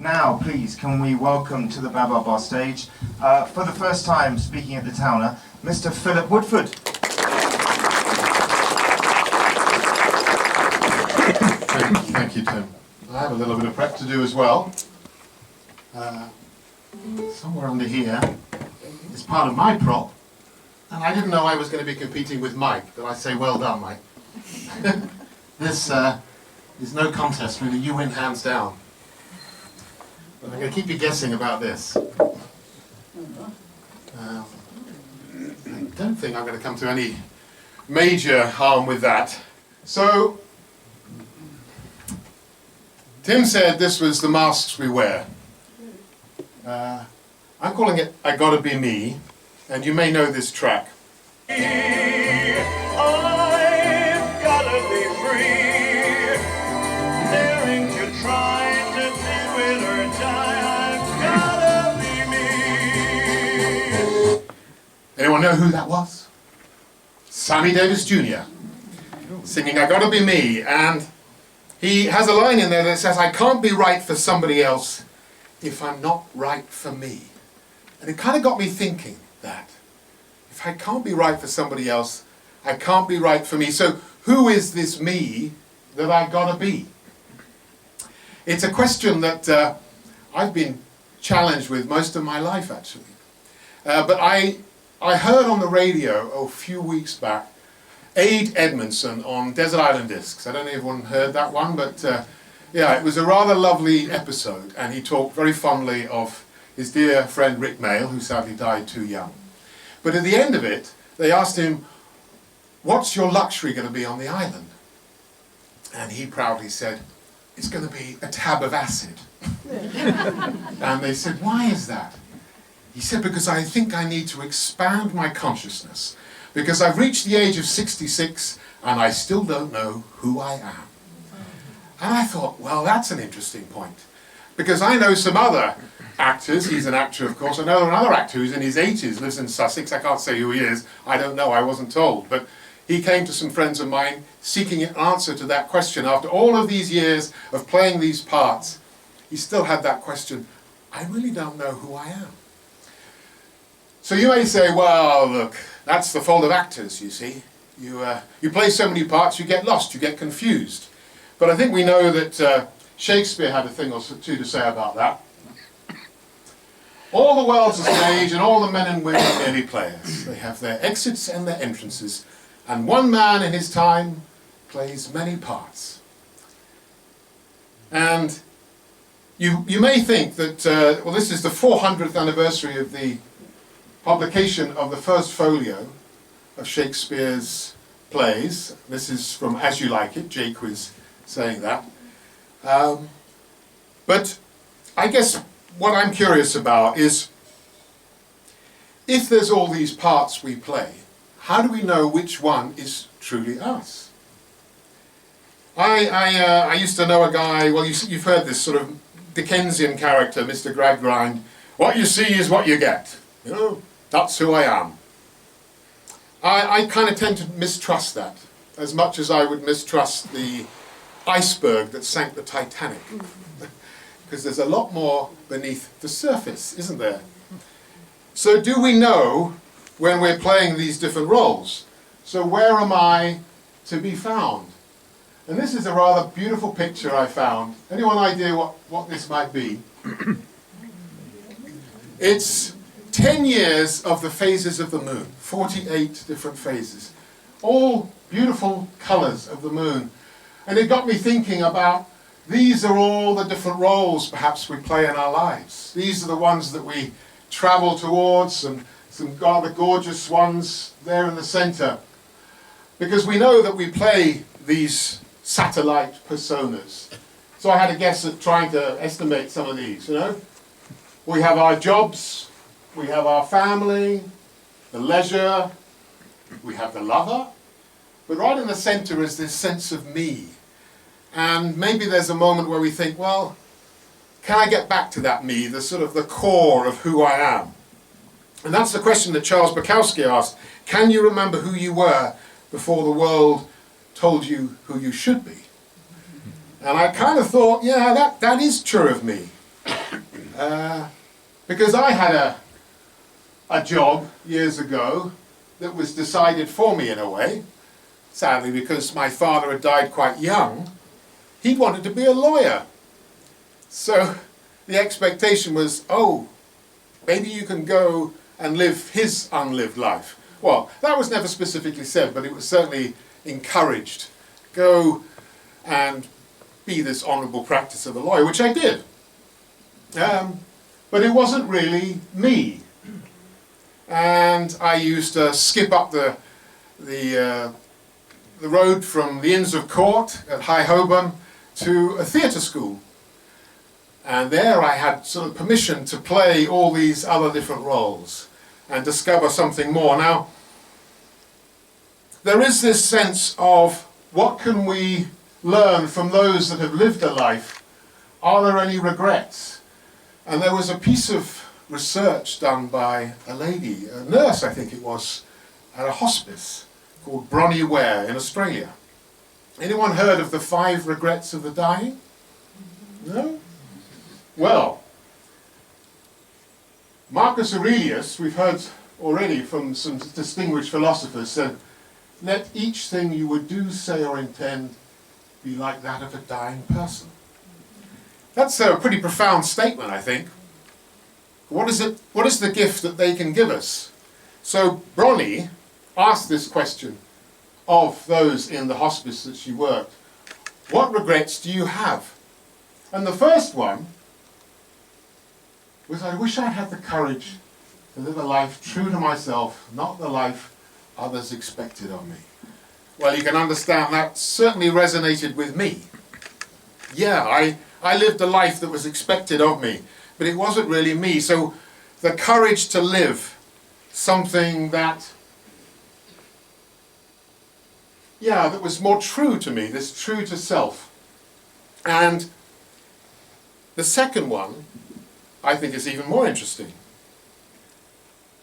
Now, please, can we welcome to the Baobab Bar stage, for the first time speaking at the Towner, Mr. Philip Woodford. Thank you, Tim. I have a little bit of prep to do as well. Somewhere under here is part of my prop, and I didn't know I was going to be competing with Mike, but I say well done, Mike. This is no contest, really. You win hands down. But I'm going to keep you guessing about this. I don't think I'm going to come to any major harm with that. So, Tim said this was the masks we wear. I'm calling it I Gotta Be Me, and you may know this track. I've gotta be free, daring to try to live with or die. I've gotta be me. Anyone know who that was? Sammy Davis Jr. singing I Gotta Be Me, and he has a line in there that says, I can't be right for somebody else if I'm not right for me. And it kind of got me thinking that. If I can't be right for somebody else, I can't be right for me. So who is this me that I gotta be? It's a question that I've been challenged with most of my life, actually. But I heard on the radio a few weeks back Ade Edmondson on Desert Island Discs. I don't know if everyone heard that one, but yeah, it was a rather lovely episode, and he talked very fondly of his dear friend Rick Mail, who sadly died too young. But at the end of it, they asked him, what's your luxury going to be on the island? And he proudly said, it's going to be a tab of acid. And they said, why is that? He said, because I think I need to expand my consciousness, because I've reached the age of 66 and I still don't know who I am. And I thought, well, that's an interesting point, because I know some other actors. He's an actor, of course. I know another actor who's in his 80s, lives in Sussex. I can't say who he is. I don't know. I wasn't told. But he came to some friends of mine seeking an answer to that question. After all of these years of playing these parts, he still had that question. I really don't know who I am. So you may say, well, look, that's the fault of actors, you see. You play so many parts, you get lost, you get confused. But I think we know that Shakespeare had a thing or two to say about that. All the world's a stage, and all the men and women are merely players. They have their exits and their entrances, and one man in his time plays many parts. And you may think that, well, this is the 400th anniversary of the publication of the first folio of Shakespeare's plays. This is from As You Like It, Jake was saying that. But I guess what I'm curious about is, if there's all these parts we play, how do we know which one is truly us? I used to know a guy, well, you've heard this sort of Dickensian character, Mr. Gradgrind. What you see is what you get. You know, that's who I am. I kind of tend to mistrust that, as much as I would mistrust the iceberg that sank the Titanic. Because there's a lot more beneath the surface, isn't there? So do we know when we're playing these different roles? So where am I to be found? And this is a rather beautiful picture I found. Anyone idea what this might be? It's 10 years of the phases of the moon, 48 different phases, all beautiful colours of the moon. And it got me thinking about, these are all the different roles perhaps we play in our lives. These are the ones that we travel towards, and some rather gorgeous ones there in the centre. Because we know that we play these satellite personas. So I had a guess at trying to estimate some of these, you know. We have our jobs, we have our family, the leisure, we have the lover. But right in the centre is this sense of me. And maybe there's a moment where we think, well, can I get back to that me, the sort of the core of who I am? And that's the question that Charles Bukowski asked. Can you remember who you were before the world told you who you should be? And I kind of thought, yeah, that is true of me. Because I had a job years ago that was decided for me in a way. Sadly, because my father had died quite young, he wanted to be a lawyer. So the expectation was, oh, maybe you can go and live his unlived life. Well, that was never specifically said, but it was certainly encouraged. Go and be this honourable practice of a lawyer, which I did. But it wasn't really me. And I used to skip up the road from the Inns of Court at High Holborn to a theatre school. And there I had sort of permission to play all these other different roles and discover something more. Now, there is this sense of what can we learn from those that have lived a life? Are there any regrets? And there was a piece of research done by a lady, a nurse I think it was, at a hospice called Bronnie Ware in Australia. Anyone heard of the 5 regrets of the dying? No? Well, Marcus Aurelius, we've heard already from some distinguished philosophers, said, let each thing you would do, say or intend be like that of a dying person. That's a pretty profound statement, I think. What is the gift that they can give us? So Bronnie asked this question of those in the hospice that she worked. What regrets do you have? And the first one was, I wish I had the courage to live a life true to myself, not the life others expected of me. Well, you can understand that certainly resonated with me. Yeah, I lived a life that was expected of me, but it wasn't really me. So the courage to live something that, that was more true to me, this true to self. And the second one, I think, is even more interesting.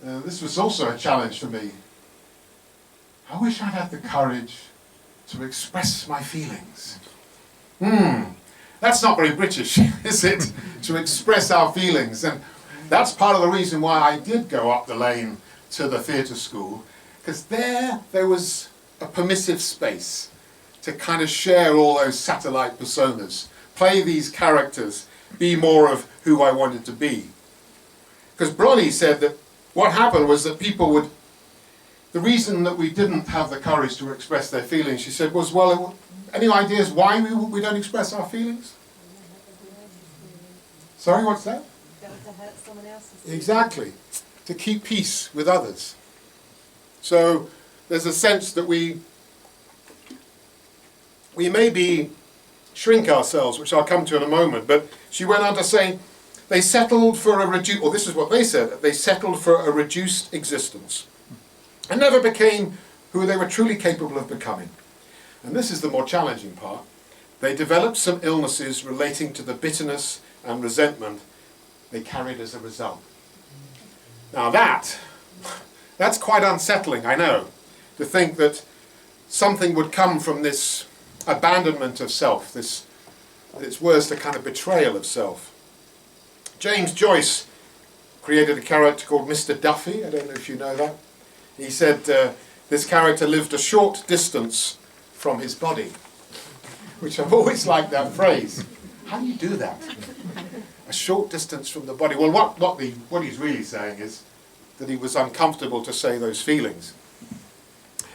This was also a challenge for me. I wish I'd had the courage to express my feelings. That's not very British, is it? To express our feelings. And that's part of the reason why I did go up the lane to the theatre school, because there was a permissive space to kind of share all those satellite personas, play these characters, be more of who I wanted to be. Because Bronnie said that what happened was that people would, the reason that we didn't have the courage to express their feelings, she said, was, well, any ideas why we don't express our feelings? Sorry, what's that? To hurt someone else's feelings. Exactly. To keep peace with others. So there's a sense that we maybe shrink ourselves, which I'll come to in a moment, but she went on to say, they settled for a reduced, or this is what they said, they settled for a reduced existence and never became who they were truly capable of becoming. And this is the more challenging part. They developed some illnesses relating to the bitterness and resentment they carried as a result. Now that's quite unsettling, I know, to think that something would come from this abandonment of self, this, at its worst, a kind of betrayal of self. James Joyce created a character called Mr. Duffy. I don't know if you know that. He said this character lived a short distance from his body, which I've always liked that phrase. How do you do that? A short distance from the body. Well, what he's really saying is that he was uncomfortable to say those feelings.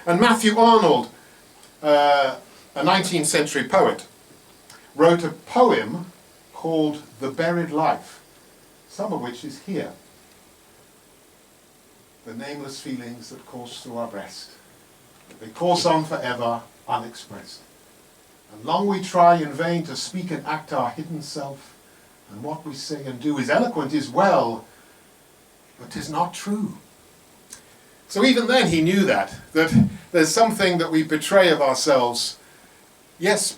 And Matthew Arnold, a 19th century poet, wrote a poem called The Buried Life, some of which is here. The nameless feelings that course through our breast, they course on forever unexpressed. And long we try in vain to speak and act our hidden self, and what we say and do is eloquent, is well, but 'tis not true. So even then he knew that there's something that we betray of ourselves, yes,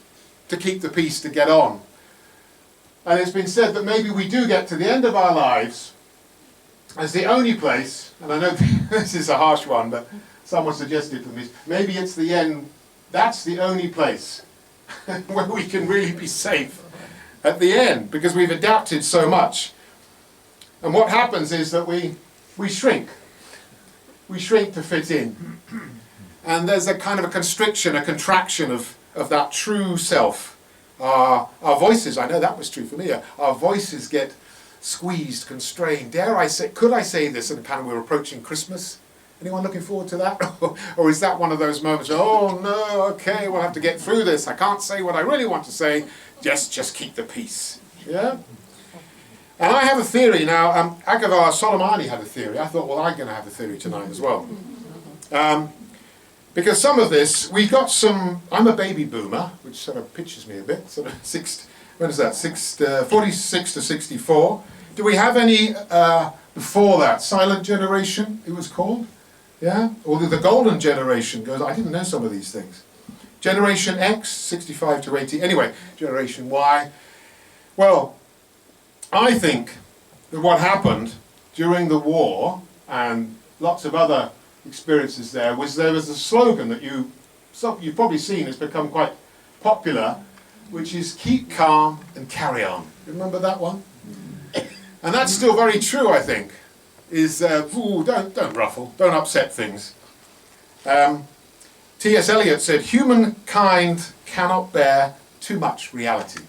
to keep the peace, to get on. And it's been said that maybe we do get to the end of our lives as the only place, and I know this is a harsh one, but someone suggested to me, maybe it's the end, that's the only place where we can really be safe at the end, because we've adapted so much And what happens is that we shrink. We shrink to fit in. And there's a kind of a constriction, a contraction of that true self. Our voices, I know that was true for me, our voices get squeezed, constrained. Dare I say, could I say this in kind of we're approaching Christmas? Anyone looking forward to that? Or is that one of those moments, oh no, okay, we'll have to get through this. I can't say what I really want to say. Just keep the peace. Yeah? And I have a theory now. Agavar Soleimani had a theory. I thought, well, I'm going to have a theory tonight as well. Because some of this, we got some, I'm a baby boomer, which sort of pitches me a bit, sort of when is that, 46 to 64. Do we have any before that? Silent generation, it was called? Yeah? Or the golden generation goes, I didn't know some of these things. Generation X, 65 to 80. Anyway, Generation Y. Well, I think that what happened during the war and lots of other experiences there was a slogan that you've probably seen has become quite popular, which is keep calm and carry on. You remember that one? And that's still very true, I think, is don't ruffle, don't upset things. T.S. Eliot said, humankind cannot bear too much reality.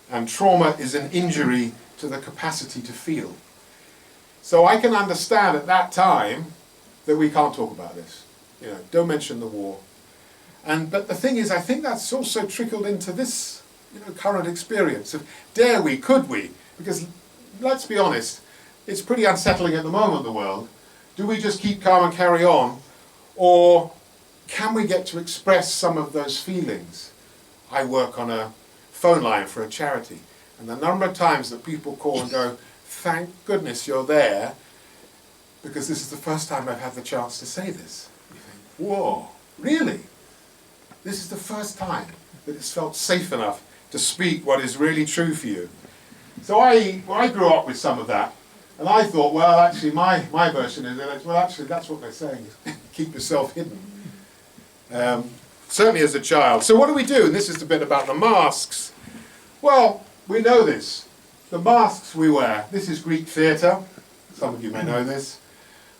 And trauma is an injury to the capacity to feel. So I can understand at that time that we can't talk about this. You know, don't mention the war. But the thing is, I think that's also trickled into this, current experience of dare we, could we? Because let's be honest, it's pretty unsettling at the moment, the world. Do we just keep calm and carry on? Or can we get to express some of those feelings? I work on a phone line for a charity, and the number of times that people call and go, thank goodness you're there, because this is the first time I've had the chance to say this. You think, whoa, really? This is the first time that it's felt safe enough to speak what is really true for you. So I grew up with some of that, and I thought, well, actually, my version is that, well, actually, that's what they're saying, is keep yourself hidden. Certainly as a child. So what do we do? And this is the bit about the masks. Well, we know this. The masks we wear. This is Greek theatre. Some of you may know this.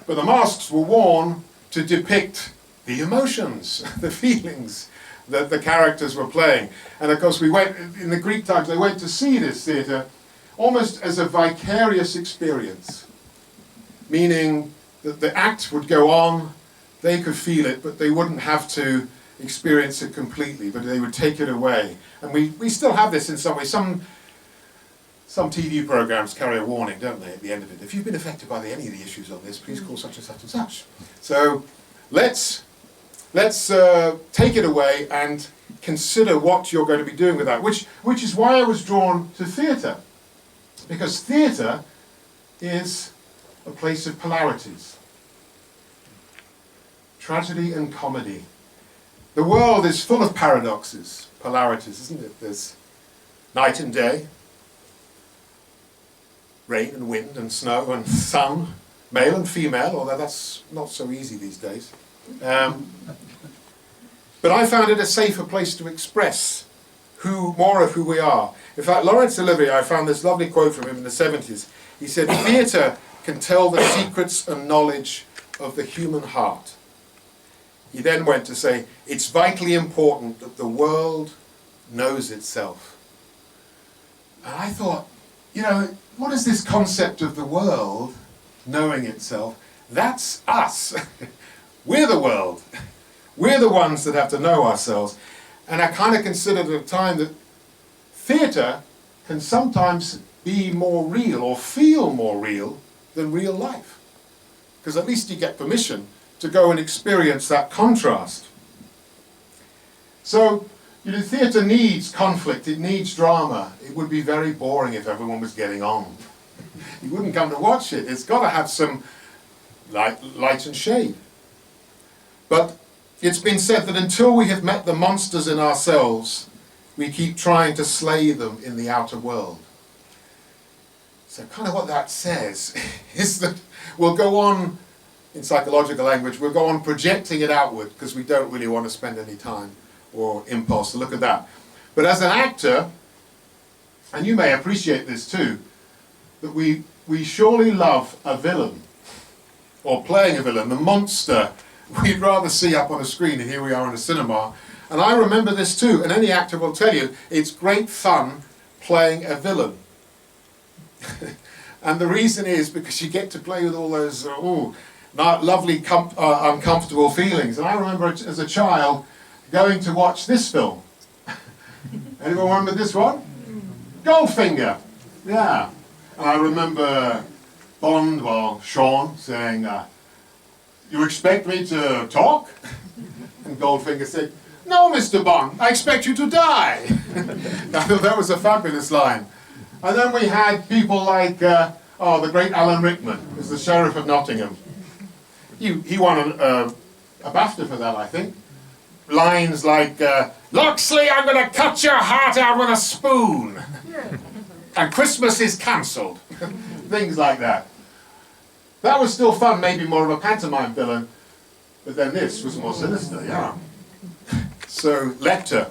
But the masks were worn to depict the emotions, the feelings that the characters were playing. And of course, we went, in the Greek times, they went to see this theatre almost as a vicarious experience. Meaning that the act would go on, they could feel it, but they wouldn't have to experience it completely, but they would take it away. And we still have this in some way. Some TV programs carry a warning, don't they, at the end of it? If you've been affected by any of the issues on this, please call such and such and such. So let's take it away and consider what you're going to be doing with that, which is why I was drawn to theatre. Because theatre is a place of polarities. Tragedy and comedy. The world is full of paradoxes, polarities, isn't it? There's night and day, rain and wind and snow and sun, male and female, although that's not so easy these days. But I found it a safer place to express more of who we are. In fact, Laurence Olivier, I found this lovely quote from him in the 70s. He said, theatre can tell the secrets and knowledge of the human heart. He then went to say, it's vitally important that the world knows itself. And I thought, what is this concept of the world knowing itself? That's us. We're the world. We're the ones that have to know ourselves. And I kind of considered at the time that theatre can sometimes be more real or feel more real than real life. Because at least you get permission to go and experience that contrast. So, theatre needs conflict, it needs drama. It would be very boring if everyone was getting on. You wouldn't come to watch it. It's got to have some light and shade. But it's been said that until we have met the monsters in ourselves, we keep trying to slay them in the outer world. So kind of what that says is that we'll go on, in psychological language, we'll go on projecting it outward because we don't really want to spend any time or impulse to look at that. But as an actor, and you may appreciate this too, that we surely love a villain, or playing a villain, the monster we'd rather see up on a screen, and here we are in a cinema. And I remember this too, and any actor will tell you, it's great fun playing a villain. And the reason is because you get to play with all those lovely, uncomfortable feelings. And I remember as a child going to watch this film. Anyone remember this one? Goldfinger. Yeah. And I remember Bond, Sean, saying, "You expect me to talk?" And Goldfinger said, "No, Mr. Bond, I expect you to die." I thought that was a fabulous line. And then we had people like, the great Alan Rickman, who's the Sheriff of Nottingham. He won a BAFTA for that, I think. Lines like, "Loxley, I'm going to cut your heart out with a spoon." And Christmas is cancelled. Things like that. That was still fun, maybe more of a pantomime villain, but then this was more sinister, yeah. So, Lecter,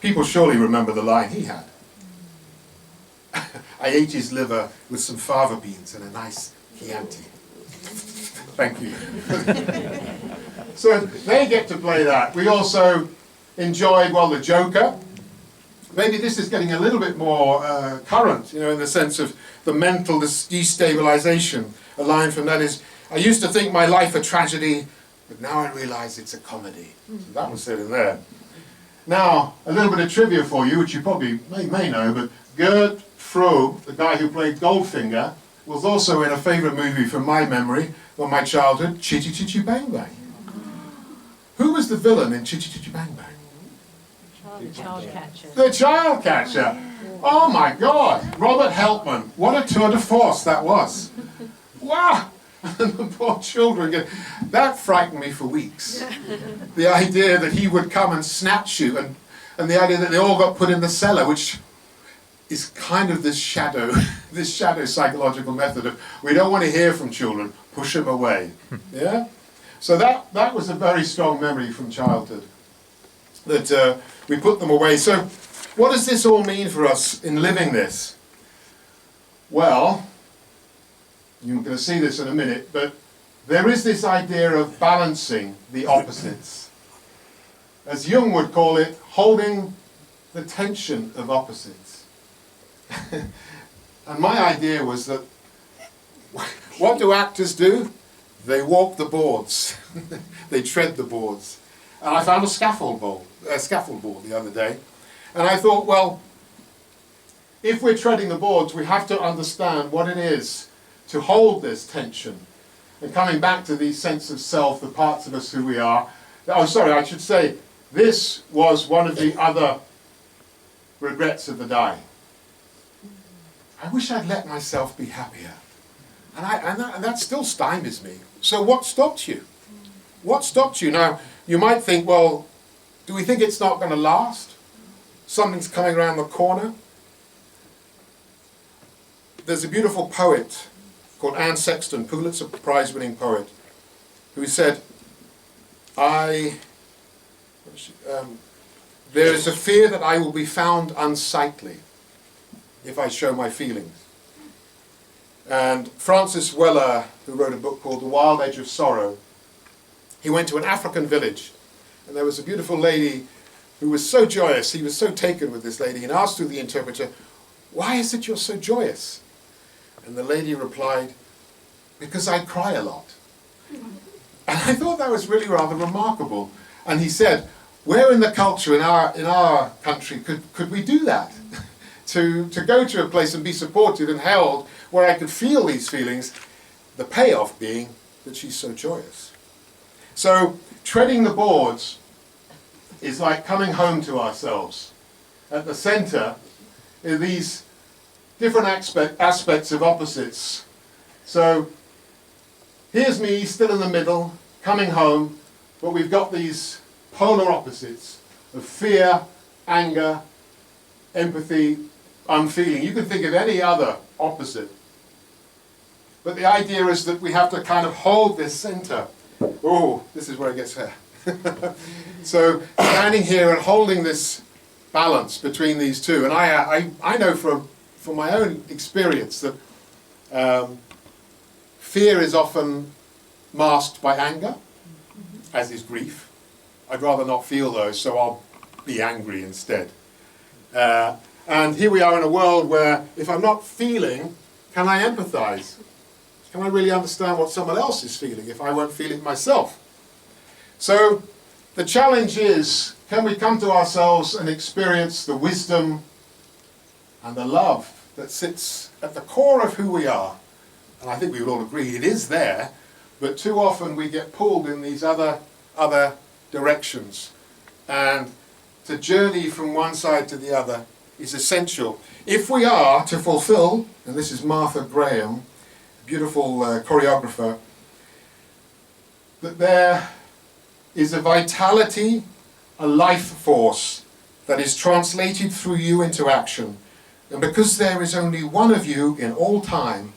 people surely remember the line he had. "I ate his liver with some fava beans and a nice Chianti." Thank you. So they get to play that. We also enjoyed, the Joker. Maybe this is getting a little bit more current, in the sense of the mental destabilization. A line from that is, "I used to think my life a tragedy, but now I realize it's a comedy." So that was said in there. Now, a little bit of trivia for you, which you probably may know, but Gert Froh, the guy who played Goldfinger, was also in a favourite movie from my memory, or my childhood, Chitty Chitty Bang Bang. Who was the villain in Chitty Chitty Bang Bang? The child catcher. The child catcher. Oh my God, Robert Helpman. What a tour de force that was. Wow. And the poor children, that frightened me for weeks. The idea that he would come and snatch you, and the idea that they all got put in the cellar, which is kind of this shadow psychological method of, we don't want to hear from children, push them away. Yeah? So that was a very strong memory from childhood, that we put them away. So what does this all mean for us in living this? Well, you're going to see this in a minute, but there is this idea of balancing the opposites. As Jung would call it, holding the tension of opposites. And my idea was that, what do actors do? They walk the boards. They tread the boards. And I found a scaffold board the other day. And I thought, well, if we're treading the boards, we have to understand what it is to hold this tension. And coming back to the sense of self, the parts of us who we are. Oh, sorry, I should say, this was one of the other regrets of the dying. I wish I'd let myself be happier. And that still stymies me. So what stopped you? What stopped you? Now, you might think, well, do we think it's not going to last? Something's coming around the corner? There's a beautiful poet called Anne Sexton, Pulitzer Prize-winning poet, who said, there is a fear that I will be found unsightly if I show my feelings. And Francis Weller, who wrote a book called The Wild Edge of Sorrow, he went to an African village, and there was a beautiful lady who was so joyous. He was so taken with this lady, and asked through the interpreter, "Why is it you're so joyous?" And the lady replied, "Because I cry a lot." And I thought that was really rather remarkable. And he said, where in the culture, in our country, could we do that? to go to a place and be supported and held where I could feel these feelings, the payoff being that she's so joyous. So treading the boards is like coming home to ourselves. At the center are these different aspects of opposites. So here's me still in the middle, coming home, but we've got these polar opposites of fear, anger, empathy, unfeeling. You can think of any other opposite. But the idea is that we have to kind of hold this center. Oh, this is where it gets here. So standing here and holding this balance between these two. And I know from my own experience that Fear is often masked by anger, as is grief. I'd rather not feel those, so I'll be angry instead. And here we are in a world where if I'm not feeling, can I empathize? Can I really understand what someone else is feeling if I won't feel it myself? So the challenge is, can we come to ourselves and experience the wisdom and the love that sits at the core of who we are? And I think we would all agree it is there, but too often we get pulled in these other directions. And to journey from one side to the other is essential. If we are to fulfill, and this is Martha Graham, beautiful choreographer, that there is a vitality, a life force that is translated through you into action. And because there is only one of you in all time,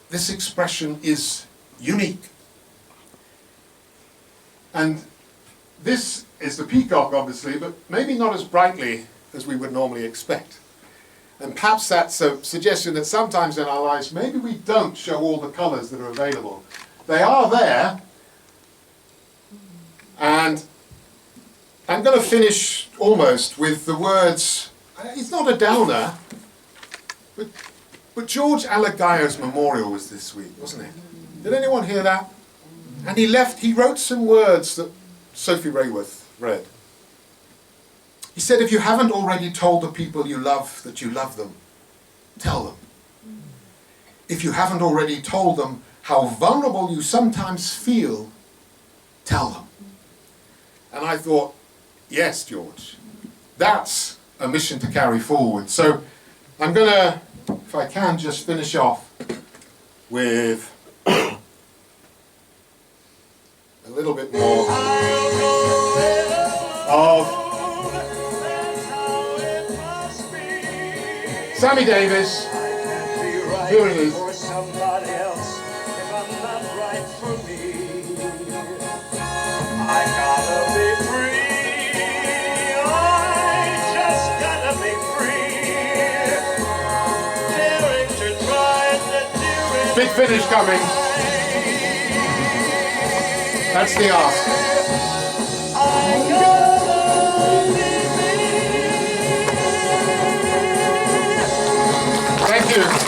this expression is unique. And this is the peacock, obviously, but maybe not as brightly as we would normally expect. And perhaps that's a suggestion that sometimes in our lives, maybe we don't show all the colours that are available. They are there. And I'm going to finish almost with the words, it's not a downer, but George Alagayer's memorial was this week, wasn't it? Did anyone hear that? And he wrote some words that Sophie Rayworth read. He said, if you haven't already told the people you love that you love them, tell them. If you haven't already told them how vulnerable you sometimes feel, tell them. And I thought, yes, George, that's a mission to carry forward. So I'm going to, if I can, just finish off with a little bit more of Sammy Davis. Here it is. For somebody else, if I'm not right for me, I gotta be free. I just gotta be free. Daring to try to do it. Big finish coming. That's the ask. I gotta be Thank you.